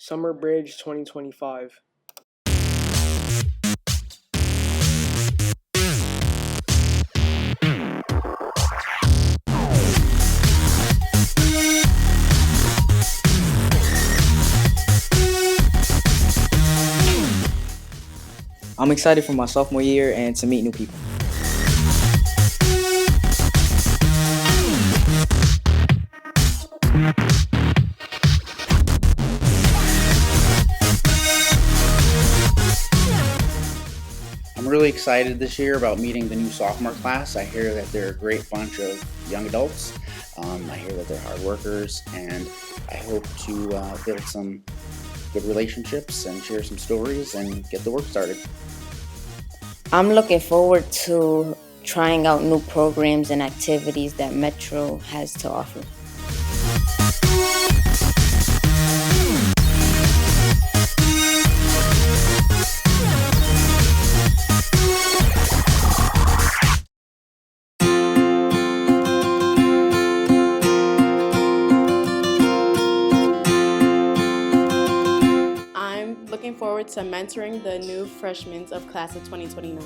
Summer Bridge 2025. I'm excited for my sophomore year and to meet new people. I'm really excited this year about meeting the new sophomore class. I hear that they're a great bunch of young adults. I hear that they're hard workers, and I hope to build some good relationships and share some stories and get the work started. I'm looking forward to trying out new programs and activities that Metro has to offer. I'm looking forward to mentoring the new freshmen of class of 2029.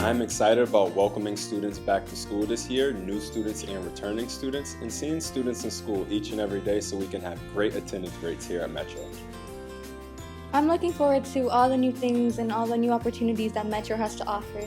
I'm excited about welcoming students back to school this year, new students and returning students, and seeing students in school each and every day so we can have great attendance rates here at Metro. I'm looking forward to all the new things and all the new opportunities that Metro has to offer.